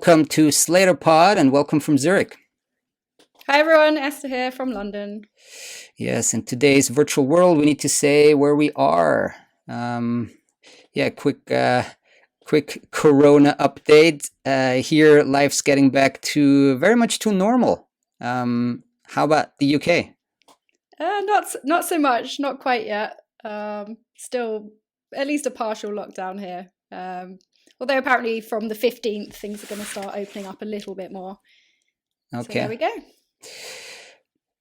welcome to Slator Pod and welcome from Zurich. Hi everyone, Esther here from London. Yes, in today's virtual world, we need to say where we are. Quick Corona update. Here, life's getting back to very much to normal. How about the UK? Not so much, not quite yet. Still, at least a partial lockdown here. Although apparently from the 15th, things are going to start opening up a little bit more. Okay. So there we go.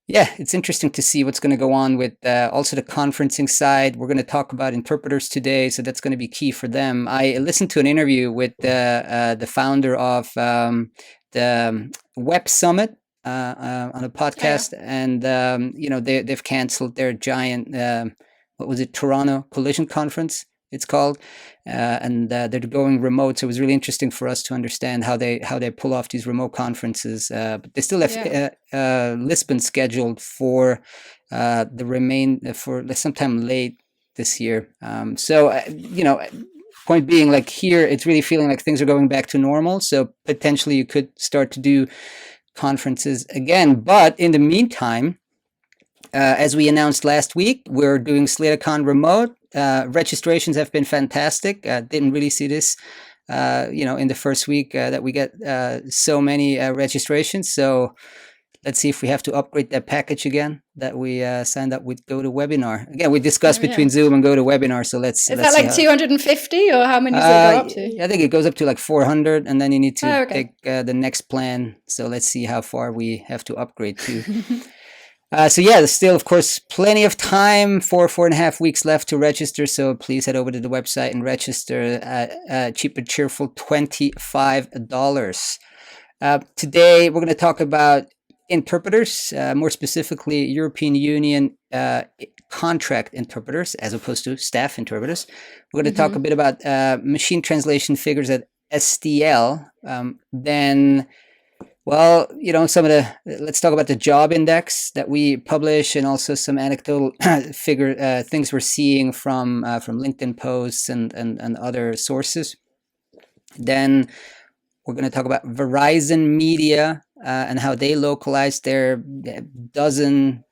Yeah, it's interesting to see what's going to go on with also the conferencing side. We're going to talk about interpreters today, so that's going to be key for them. I listened to an interview with the founder of the Web Summit on a podcast, and they've canceled their giant Toronto Collision Conference. It's called, and they're going remote. So it was really interesting for us to understand how they pull off these remote conferences. But they still have Lisbon scheduled for for sometime late this year. Point being, like here, it's really feeling like things are going back to normal. So potentially you could start to do conferences again. But in the meantime, as we announced last week, we're doing SlatorCon remote. Registrations have been fantastic. Didn't really see this, in the first week that we get so many registrations. So let's see if we have to upgrade that package again that we signed up with GoToWebinar. Again, we discussed between Zoom and GoToWebinar. So let's. Is that like 250 or how many does it go up to? I think it goes up to like 400, and then you need to take the next plan. So let's see how far we have to upgrade to. There's still, of course, plenty of time, 4.5 weeks left to register. So please head over to the website and register at cheap and cheerful $25. Today, we're going to talk about interpreters, more specifically European Union contract interpreters, as opposed to staff interpreters. We're going to talk a bit about machine translation figures at SDL. Let's talk about the job index that we publish, and also some anecdotal things we're seeing from LinkedIn posts and other sources. Then we're going to talk about Verizon Media and how they localize their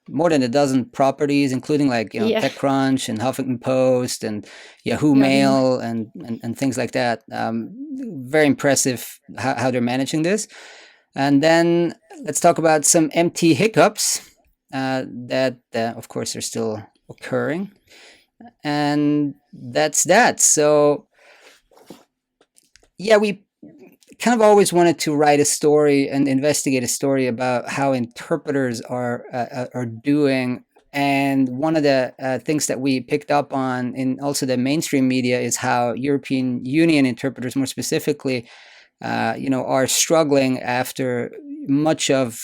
more than a dozen properties, including TechCrunch and HuffPost and Yahoo Mail and things like that. Very impressive how they're managing this. And then let's talk about some MT hiccups that, of course, are still occurring. And that's that. So, we kind of always wanted to write a story and investigate a story about how interpreters are doing. And one of the things that we picked up on in also the mainstream media is how European Union interpreters, more specifically, are struggling after much of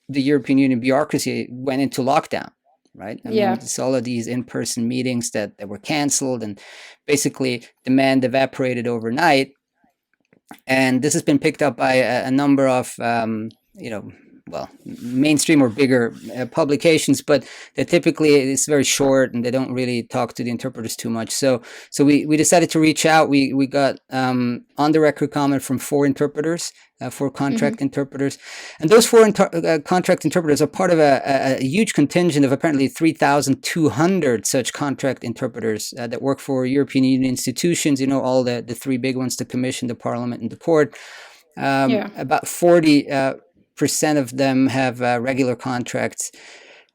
the European Union bureaucracy went into lockdown, right? I mean, it's all of these in-person meetings that were canceled, and basically demand evaporated overnight. And this has been picked up by a number of, mainstream or bigger publications, but they typically, it's very short and they don't really talk to the interpreters too much. So we decided to reach out. We got on the record comment from 4 interpreters, 4 contract interpreters, and those 4 contract interpreters are part of a huge contingent of apparently 3,200 such contract interpreters that work for European Union institutions. All the 3 big ones: the Commission, the Parliament, and the Court. About 40% of them have regular contracts,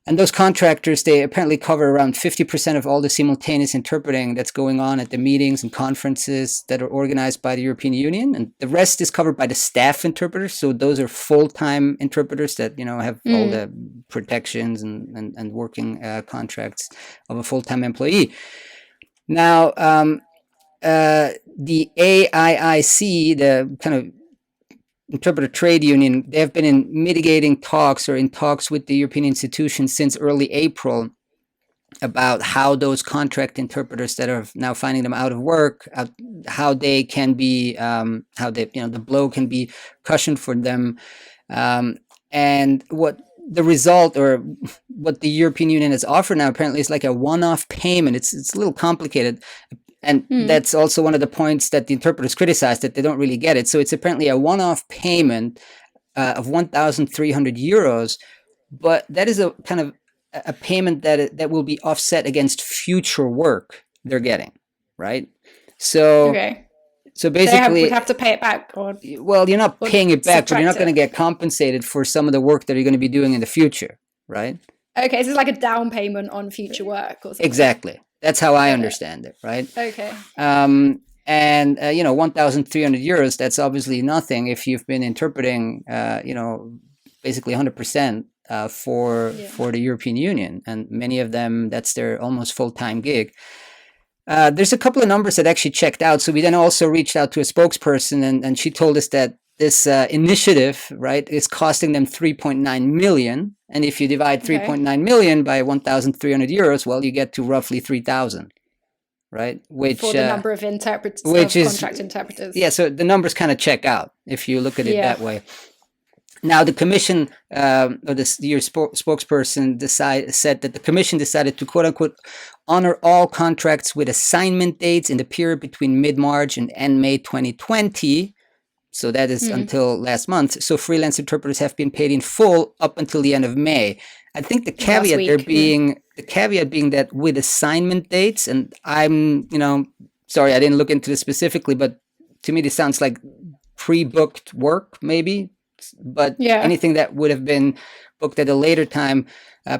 and those contractors, they apparently cover around 50% of all the simultaneous interpreting that's going on at the meetings and conferences that are organized by the European Union, and the rest is covered by the staff interpreters. So those are full-time interpreters that have all the protections and working contracts of a full-time employee. Now, the AIIC, the kind of interpreter trade union, they have been in mitigating talks or in talks with the European institutions since early April about how those contract interpreters that are now finding them out of work, how they can be, the blow can be cushioned for them, and what the result or what the European Union has offered now apparently is like a one-off payment. It's a little complicated. And that's also one of the points that the interpreters criticize, that they don't really get it. So it's apparently a one-off payment of 1,300 euros, but that is a kind of a payment that will be offset against future work they're getting, right? So Okay. so basically, would have to pay it back, or well, you're not paying it back, but you're not subtract going to it. get compensated for some of the work that you're going to be doing in the future, right? Okay, so it's like a down payment on future work or something. Exactly. That's how I Got it. understand it, right? Okay. And 1,300 euros, that's obviously nothing if you've been interpreting, basically 100% for the European Union. And many of them, that's their almost full-time gig. There's a couple of numbers that actually checked out. So we then also reached out to a spokesperson, and she told us that this initiative, right, is costing them 3.9 million. And if you divide 3.9 million by 1,300 euros, well, you get to roughly 3,000, right? Which for the number of interpreters, contract interpreters. Yeah, so the numbers kind of check out if you look at it that way. Now, the commission, or your spokesperson said that the commission decided to, quote unquote, honor all contracts with assignment dates in the period between mid-March and end May 2020. So that is until last month. So freelance interpreters have been paid in full up until the end of May. I think the caveat being that with assignment dates, and I'm, sorry, I didn't look into this specifically, but to me this sounds like pre-booked work, maybe. But anything that would have been booked at a later time,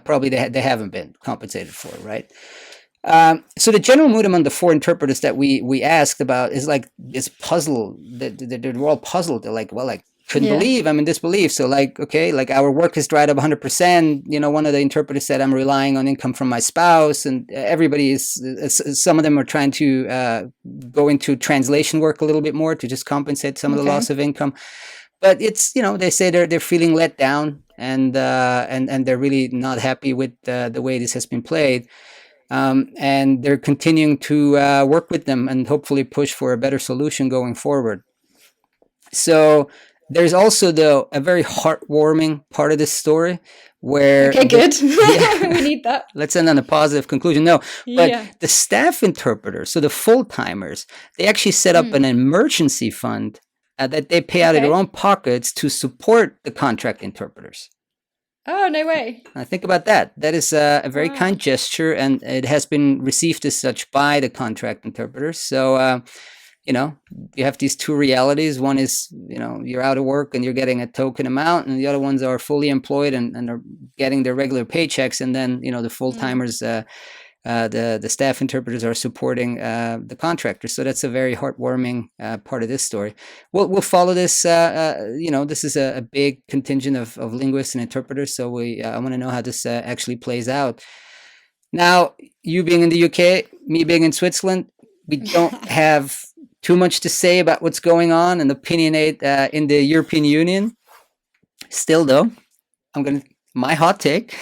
probably they haven't been compensated for, right? So the general mood among the 4 interpreters that we asked about is like this puzzle. They're all puzzled. They're like, well, I couldn't believe. I'm in disbelief. So like, okay, like our work is dried up 100%. One of the interpreters said, I'm relying on income from my spouse, and everybody is. Some of them are trying to go into translation work a little bit more to just compensate some of the loss of income. But it's, they say they're feeling let down, and they're really not happy with the way this has been played. And they're continuing to work with them and hopefully push for a better solution going forward. So there's also, though, a very heartwarming part of this story where... Okay, good. We need that. Let's end on a positive conclusion. No, but the staff interpreters, so the full-timers, they actually set up an emergency fund that they pay out of their own pockets to support the contract interpreters. Oh, no way. Think about that. That is a very kind gesture, and it has been received as such by the contract interpreters. So, you have these two realities. One is, you're out of work and you're getting a token amount, and the other ones are fully employed and are getting their regular paychecks. And then, the full-timers, the staff interpreters are supporting the contractors. So that's a very heartwarming part of this story. We'll follow this. This is a big contingent of linguists and interpreters. So I want to know how this actually plays out. Now, you being in the UK, me being in Switzerland, we don't have too much to say about what's going on and opinionate in the European Union. Still, though, my hot take.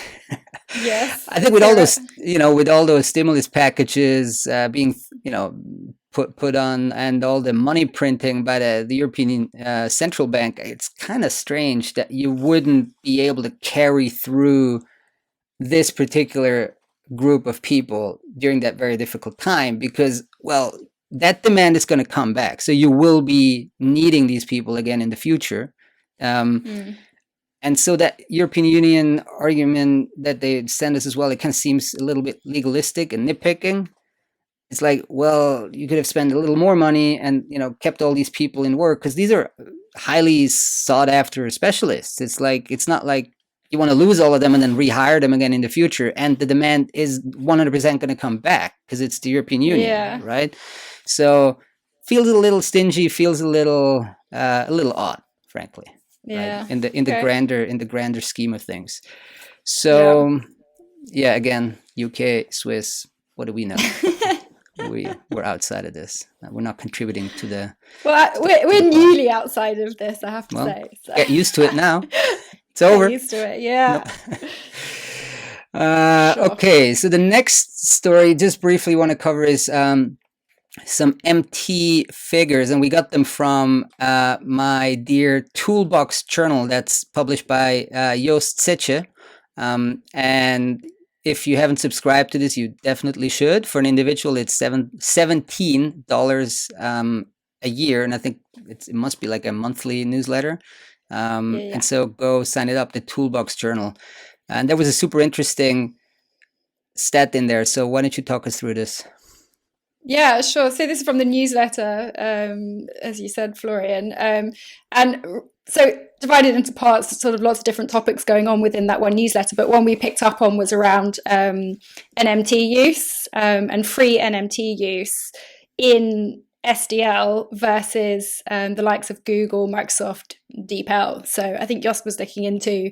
Yes. I think with all those, with all those stimulus packages being, put on, and all the money printing by the European Central Bank, it's kind of strange that you wouldn't be able to carry through this particular group of people during that very difficult time, because, well, that demand is going to come back. So you will be needing these people again in the future. And so that European Union argument that they send us as well, it kind of seems a little bit legalistic and nitpicking. It's like, well, you could have spent a little more money and, kept all these people in work, because these are highly sought after specialists. It's not like you want to lose all of them and then rehire them again in the future. And the demand is 100% going to come back because it's the European Union, right? So feels a little stingy, feels a little odd, frankly. Right? In the grander scheme of things. So again, UK, Swiss, what do we know? We're outside of this. We're not contributing to the... Well, we're newly outside of this, I have to say. So. Get used to it now. It's over. Get used to it, yeah. Sure. Okay, so the next story, just briefly want to cover is some MT figures, and we got them from my dear Toolbox journal that's published by Jost Zetzsche. And if you haven't subscribed to this, you definitely should. For an individual, it's $17 a year, and I think it must be like a monthly newsletter. And so go sign it up, the Toolbox Journal. And there was a super interesting stat in there. So why don't you talk us through this? Yeah, sure. So this is from the newsletter, as you said, Florian. And so divided into parts, sort of lots of different topics going on within that one newsletter. But one we picked up on was around NMT use and free NMT use in SDL versus the likes of Google, Microsoft, DeepL. So I think Jost was looking into,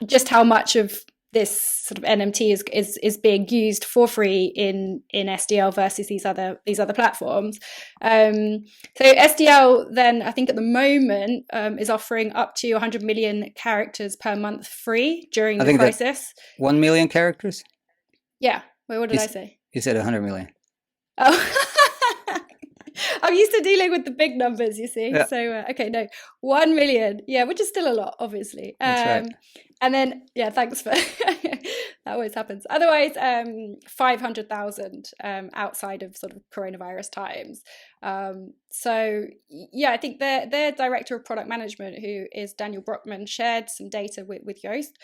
just how much of this sort of NMT is being used for free in SDL versus these other platforms. So SDL then, I think at the moment, is offering up to 100 million characters per month free during the crisis. 1 million characters? Yeah. Wait, what did I say? You said 100 million. Oh. I'm used to dealing with the big numbers, you see. Yeah. So, okay, no, 1 million. Yeah, which is still a lot, obviously. That's right. And then, yeah, thanks for that. Always happens. Otherwise, 500,000 outside of sort of coronavirus times. So, yeah, I think their director of product management, who is Daniel Brockman, shared some data with Jost,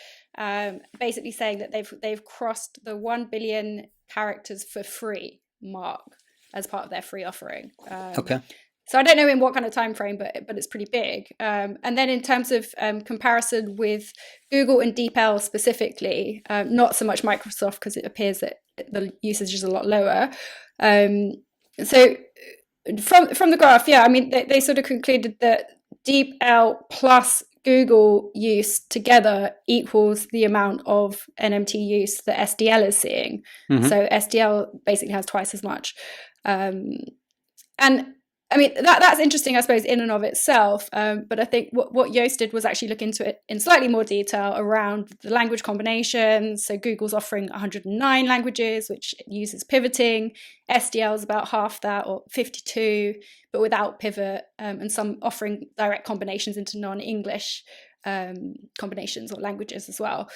basically saying that they've crossed the 1 billion characters for free mark as part of their free offering. Okay. So I don't know in what kind of time frame, but it's pretty big. And then in terms of comparison with Google and DeepL specifically, not so much Microsoft because it appears that the usage is a lot lower. So from the graph, yeah, I mean they sort of concluded that DeepL plus Google use together equals the amount of NMT use that SDL is seeing. Mm-hmm. So SDL basically has twice as much. And I mean, that's interesting, I suppose, in and of itself. But I think what Jost did was actually look into it in slightly more detail around the language combinations. So Google's offering 109 languages, which uses pivoting. SDL is about half that, or 52, but without pivot, and some offering direct combinations into non-English combinations or languages as well.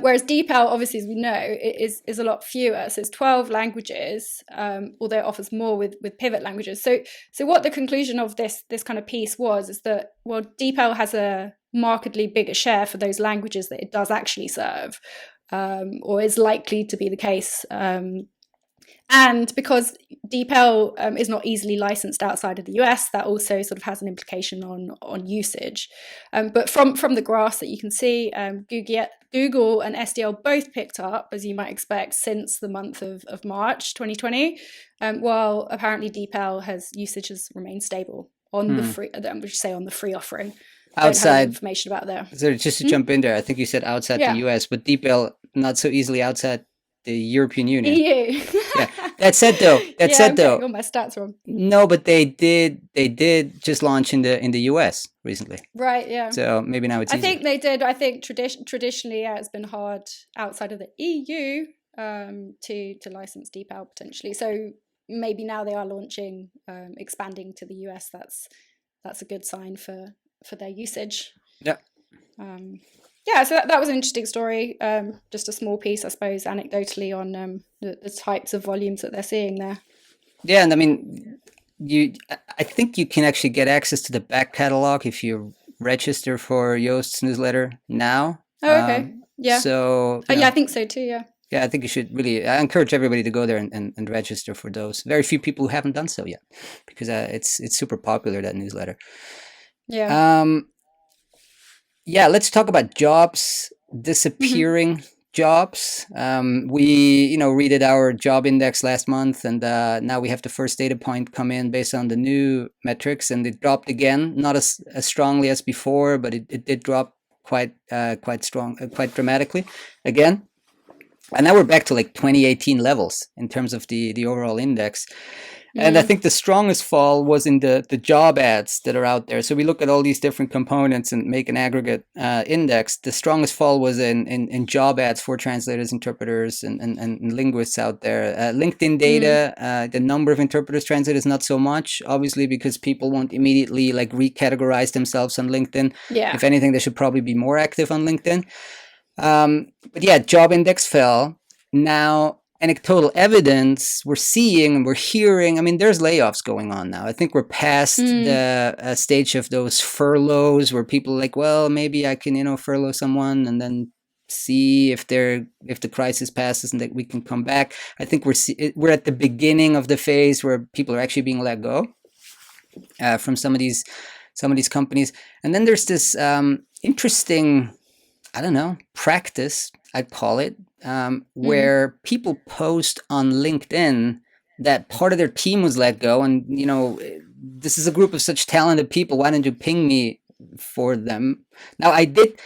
Whereas DeepL, obviously, as we know, is a lot fewer. So it's 12 languages, although it offers more with pivot languages. So what the conclusion of this kind of piece is that, well, DeepL has a markedly bigger share for those languages that it does actually serve, or is likely to be the case. And because DeepL is not easily licensed outside of the US, that also sort of has an implication on usage. But from the graphs that you can see, Google and SDL both picked up, as you might expect, since the month of March 2020, while apparently DeepL usage has remained stable on the free, on the free offering. Outside information about there. So just to jump in there, I think you said outside the US, but DeepL not so easily outside the European Union. EU. Yeah. That said though, I'm getting all my stats wrong. No, but they did just launch in the US recently. Right, yeah. So maybe now it's I think they did. I think traditionally, it's been hard outside of the EU to license DeepL potentially. So maybe now they are launching, expanding to the US. That's a good sign for their usage. Yeah. Yeah, so that was an interesting story. Just a small piece, I suppose, anecdotally on the types of volumes that they're seeing there. Yeah, and I mean, I think you can actually get access to the back catalog if you register for Jost's newsletter now. Oh, okay. Yeah. So yeah, I think so too. Yeah. Yeah, I think you should really. I encourage everybody to go there and register for those. Very few people who haven't done so yet, because it's super popular, that newsletter. Yeah. Yeah, let's talk about jobs, disappearing jobs. We, redid our job index last month, and now we have the first data point come in based on the new metrics, and it dropped again, not as strongly as before, but it did drop quite dramatically again. And now we're back to like 2018 levels in terms of the overall index. And I think the strongest fall was in the job ads that are out there. So we look at all these different components and make an aggregate index. The strongest fall was in job ads for translators, interpreters, and linguists out there. LinkedIn data, the number of interpreters, translators, not so much, obviously, because people won't immediately like recategorize themselves on LinkedIn. Yeah. If anything, they should probably be more active on LinkedIn. But yeah, job index fell. Now, anecdotal evidence we're seeing and we're hearing. I mean, there's layoffs going on now. I think we're past the stage of those furloughs where people are like, well, maybe I can, furlough someone and then see if the crisis passes and that we can come back. I think we're at the beginning of the phase where people are actually being let go from some of these companies. And then there's this interesting, I don't know, practice, I'd call it, where people post on LinkedIn that part of their team was let go. And, this is a group of such talented people. Why don't you ping me for them? Now, I did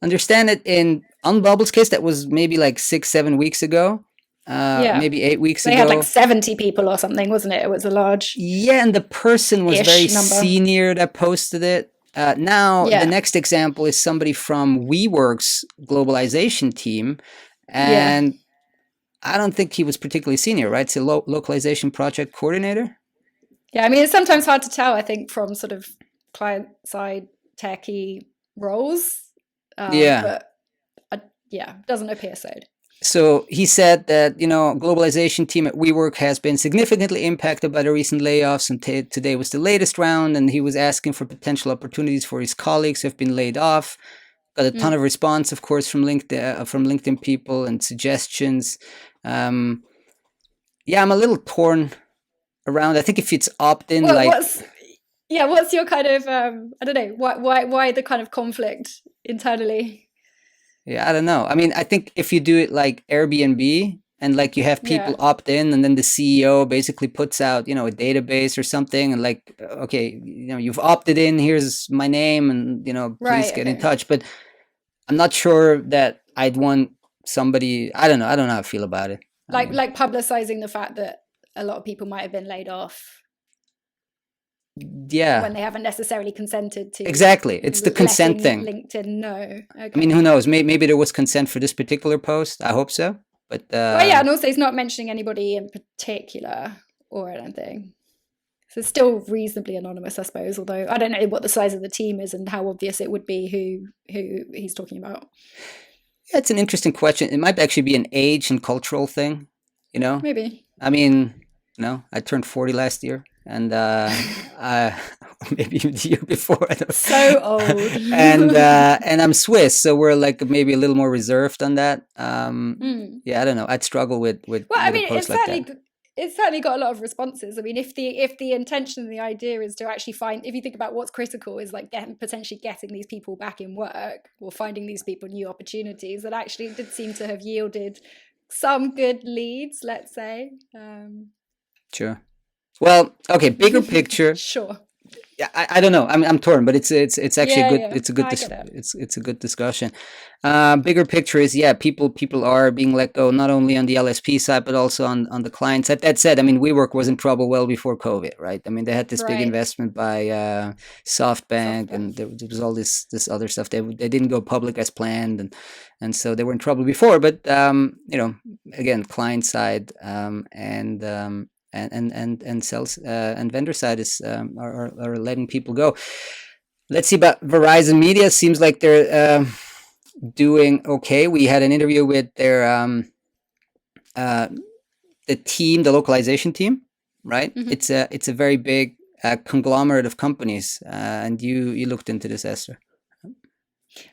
understand it on Bubble's case. That was maybe like 6-7 weeks ago. Maybe 8 weeks ago. They had like 70 people or something, wasn't it? It was a large. Yeah, and the person was very number. senior that posted it. Now, the next example is somebody from WeWork's globalization team. And I don't think he was particularly senior, right? It's a localization project coordinator. Yeah, I mean, it's sometimes hard to tell, I think, from sort of client-side techie roles. But doesn't appear so. So he said that, globalization team at WeWork has been significantly impacted by the recent layoffs, and today was the latest round, and he was asking for potential opportunities for his colleagues who have been laid off. Got a ton of response, of course, from LinkedIn people and suggestions. I'm a little torn around. I think if it's opt-in, what's your kind of I don't know, why the kind of conflict internally? Yeah, I don't know. I mean, I think if you do it like Airbnb and like you have people opt in and then the CEO basically puts out, a database or something and like, okay, you've opted in, here's my name and, please get in touch. But I'm not sure that I'd want somebody, I don't know how I feel about it. Like publicizing the fact that a lot of people might have been laid off. Yeah. When they haven't necessarily consented to. Exactly. It's the consent thing. LinkedIn, no. Okay. I mean, who knows? Maybe there was consent for this particular post. I hope so. But and also he's not mentioning anybody in particular or anything. So it's still reasonably anonymous, I suppose, although I don't know what the size of the team is and how obvious it would be who he's talking about. Yeah, it's an interesting question. It might actually be an age and cultural thing, Maybe. I mean, I turned 40 last year. And maybe the year before. So old. and I'm Swiss, so we're like maybe a little more reserved on that. Yeah, I don't know. I'd struggle with a post like that. It's certainly got a lot of responses. I mean, if the intention and the idea is to actually find, if you think about what's critical is like potentially getting these people back in work or finding these people new opportunities, that actually did seem to have yielded some good leads, let's say. Sure. Well, okay, bigger picture. Sure. Yeah, I don't know. I'm torn, but it's actually good. It's a good. It's a good discussion. Bigger picture is people are being let go not only on the LSP side but also on the client side. That said, I mean, WeWork was in trouble well before COVID, right? I mean, they had this big investment by SoftBank, and there was all this other stuff. They didn't go public as planned, and so they were in trouble before. But again, client side and sales and vendor side is are letting people go. Let's see about Verizon Media. Seems like they're doing okay. We had an interview with their the localization team, right? Mm-hmm. It's a very big conglomerate of companies, and you looked into this, Esther.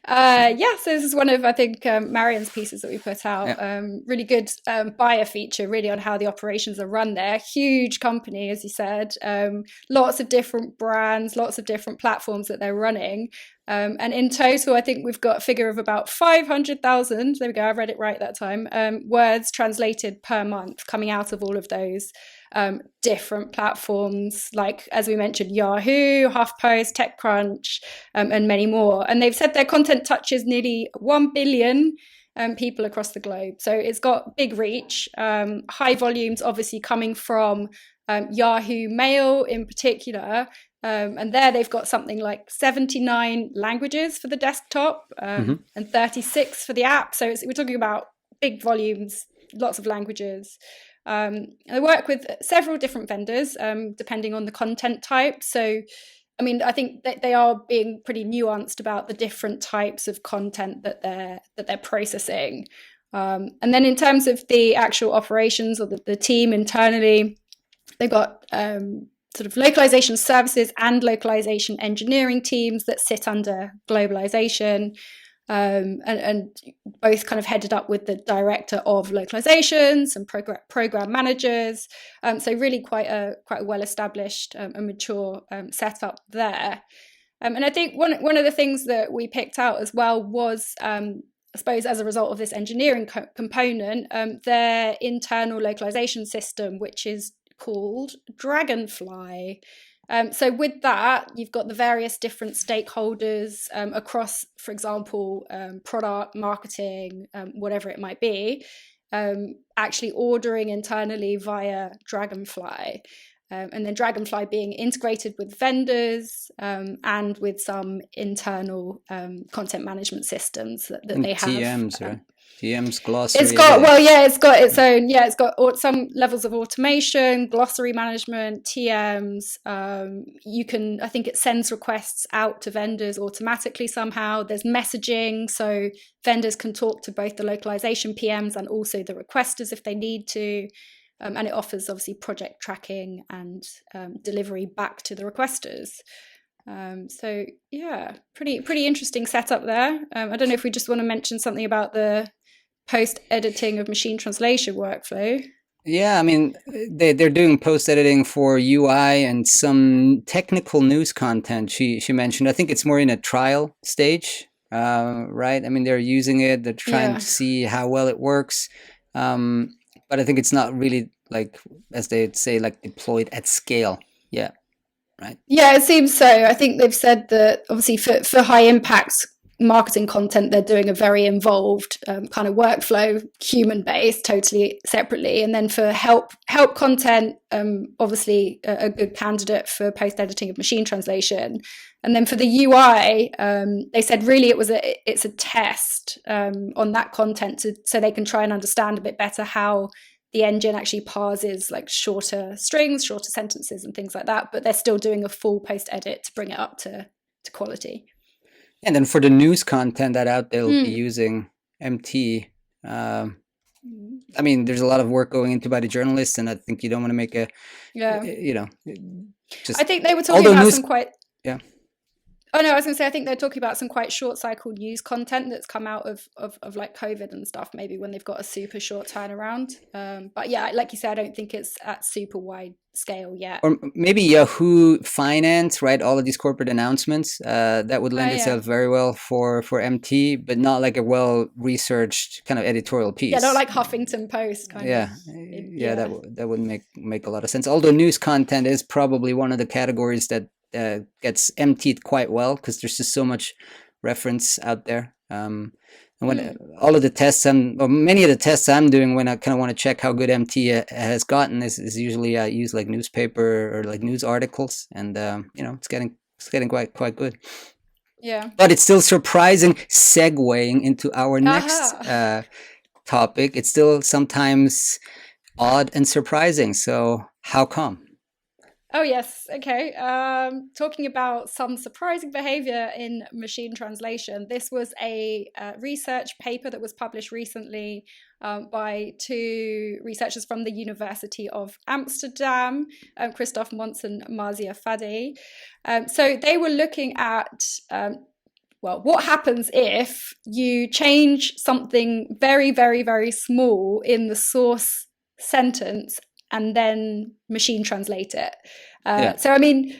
So this is one of, I think, Marion's pieces that we put out. Really good buyer feature, really, on how the operations are run there. Huge company, as you said. Lots of different brands, lots of different platforms that they're running. And in total, I think we've got a figure of about 500,000, there we go, I read it right that time, words translated per month coming out of all of those different platforms, like, as we mentioned, Yahoo, HuffPost, TechCrunch, and many more. And they've said their content touches nearly 1 billion people across the globe. So it's got big reach, high volumes obviously coming from Yahoo Mail in particular. And there they've got something like 79 languages for the desktop and 36 for the app. So we're talking about big volumes, lots of languages. I work with several different vendors depending on the content type. So I mean, I think that they are being pretty nuanced about the different types of content that they're processing. And then in terms of the actual operations or the team internally, they've got sort of localization services and localization engineering teams that sit under globalization, and both kind of headed up with the director of localizations and program managers. So really quite a well-established and mature setup there. And I think one of the things that we picked out as well was, I suppose, as a result of this engineering component, their internal localization system, which is called Dragonfly. So with that, you've got the various different stakeholders across, for example, product, marketing, whatever it might be, actually ordering internally via Dragonfly. And then Dragonfly being integrated with vendors and with some internal content management systems that they have. TMs, right? TM's glossary. It's got its own. Yeah, it's got some levels of automation, glossary management, TMs. I think it sends requests out to vendors automatically somehow. There's messaging, so vendors can talk to both the localization PMs and also the requesters if they need to. And it offers obviously project tracking and delivery back to the requesters. So yeah, pretty interesting setup there. I don't know if we just want to mention something about the post-editing of machine translation workflow. Yeah, I mean, they're doing post-editing for UI and some technical news content she mentioned. I think it's more in a trial stage, right? I mean, they're using it, they're trying to see how well it works. But I think it's not really, like, as they'd say, like deployed at scale. Yeah, right. Yeah, it seems so. I think they've said that obviously for high impact marketing content, they're doing a very involved kind of workflow, human based, totally separately. And then for help content, obviously a good candidate for post editing of machine translation. And then for the UI, they said really it's a test on that content so they can try and understand a bit better how the engine actually parses like shorter strings, shorter sentences and things like that. But they're still doing a full post edit to bring it up to quality. And then for the news content that out there, they'll be using MT. I mean, there's a lot of work going into by the journalists, and I think you don't want to make a, just. I think they were talking about some quite. Yeah. Oh no, I was going to say I think they're talking about some quite short cycle news content that's come out of like COVID and stuff. Maybe when they've got a super short turnaround. But yeah, like you said, I don't think it's at super wide scale yet. Or maybe Yahoo Finance, right? All of these corporate announcements that would lend itself very well for MT, but not like a well researched kind of editorial piece. Yeah, not like Huffington Post kind of. Yeah, that would make a lot of sense. Although news content is probably one of the categories that gets emptied quite well because there's just so much reference out there. And when all of the tests many of the tests I'm doing when I kind of want to check how good MT has gotten is usually I use like newspaper or like news articles, and it's getting quite good. Yeah. But it's still surprising. Segueing into our next topic, it's still sometimes odd and surprising. So how come? Oh, yes. Okay. Talking about some surprising behavior in machine translation. This was a research paper that was published recently by two researchers from the University of Amsterdam, Christoph Mons and Marzia Fadi. So they were looking at, what happens if you change something very, very, very small in the source sentence and then machine translate it. So, I mean,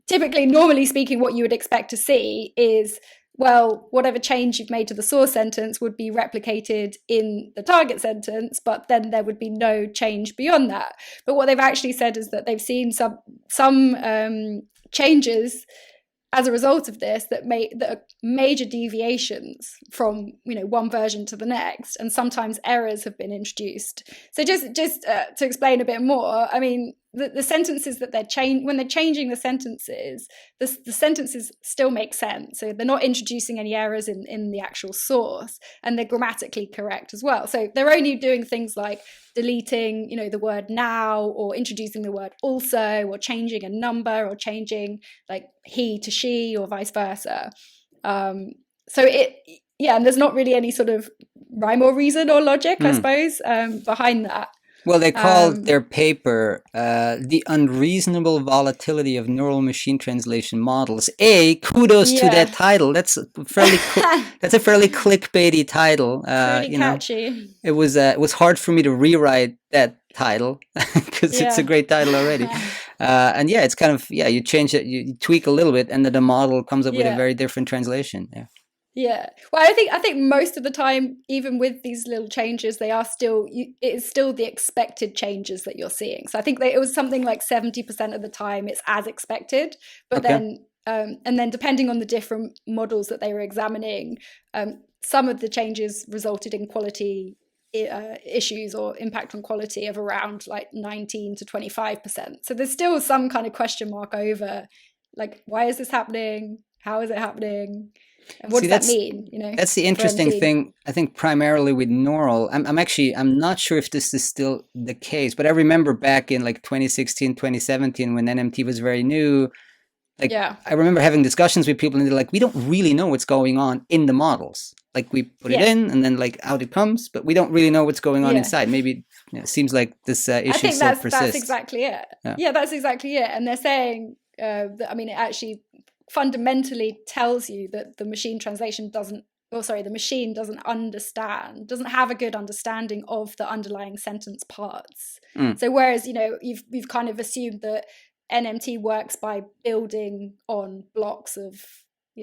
typically, normally speaking, what you would expect to see is, well, whatever change you've made to the source sentence would be replicated in the target sentence, but then there would be no change beyond that. But what they've actually said is that they've seen some changes as a result of this that are major deviations from one version to the next, and sometimes errors have been introduced. So just to explain a bit more, I mean, the sentences that when they're changing the sentences, the sentences still make sense. So they're not introducing any errors in the actual source, and they're grammatically correct as well. So they're only doing things like deleting, the word now, or introducing the word also, or changing a number, or changing like he to she, or vice versa. And there's not really any sort of rhyme or reason or logic, I suppose, behind that. Well, they called their paper "The Unreasonable Volatility of Neural Machine Translation Models." Kudos to that title. That's a fairly clickbaity title. Pretty catchy. It was hard for me to rewrite that title because it's a great title already. And it's kind of you change it, you tweak a little bit, and then the model comes up with a very different translation. Yeah. Yeah. Well, I think most of the time, even with these little changes, they are still, it is still the expected changes that you're seeing. So I think it was something like 70% of the time it's as expected, but then, and then depending on the different models that they were examining, some of the changes resulted in quality issues or impact on quality of around like 19 to 25%. So there's still some kind of question mark over, like, why is this happening? How is it happening? And what does that mean? That's the interesting thing. I think primarily with neural, I'm not sure if this is still the case, but I remember back in like 2016, 2017, when NMT was very new. I remember having discussions with people, and they're like, "We don't really know what's going on in the models. Like we put it in, and then like out it comes, but we don't really know what's going on inside." Maybe it seems like this issue still persists. That's exactly it. Yeah, that's exactly it. And they're saying that, it actually fundamentally tells you that the machine doesn't have a good understanding of the underlying sentence parts. So whereas you've kind of assumed that NMT works by building on blocks of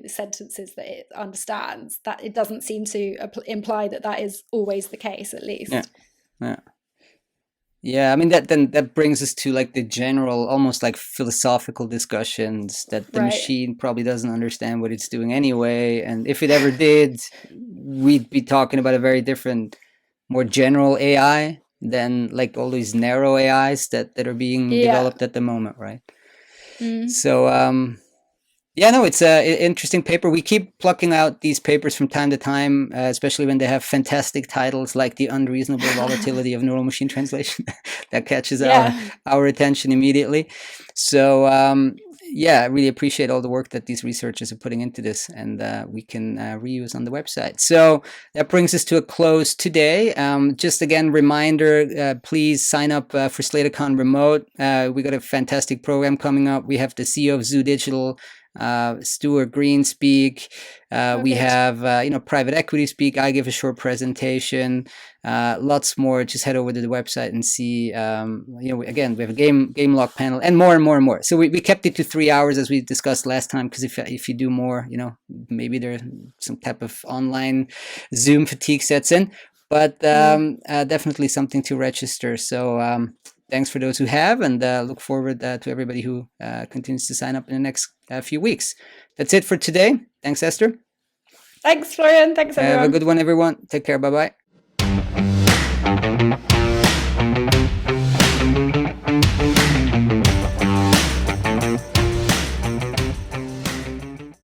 sentences that it understands, that it doesn't seem to imply that is always the case, at least. Yeah, that brings us to like the general, almost like philosophical discussions that the machine probably doesn't understand what it's doing anyway. And if it ever did, we'd be talking about a very different, more general AI than like all these narrow AIs that are being developed at the moment, right? So, it's an interesting paper. We keep plucking out these papers from time to time, especially when they have fantastic titles like "The Unreasonable Volatility of Neural Machine Translation." That catches our attention immediately. So, I really appreciate all the work that these researchers are putting into this, and we can reuse on the website. So that brings us to a close today. Just again, reminder, please sign up for SlatorCon Remote. We got a fantastic program coming up. We have the CEO of Zoo Digital, Stuart Green speak. We have private equity speak. I give a short presentation. Lots more. Just head over to the website and see. Again, we have a game log panel and more and more and more. So we kept it to 3 hours as we discussed last time, because if you do more, maybe there's some type of online Zoom fatigue sets in. But definitely something to register. So thanks for those who have, and look forward to everybody who continues to sign up in the next few weeks. That's it for today. Thanks, Esther. Thanks, Florian. Thanks, everyone. Have a good one, everyone. Take care. Bye-bye.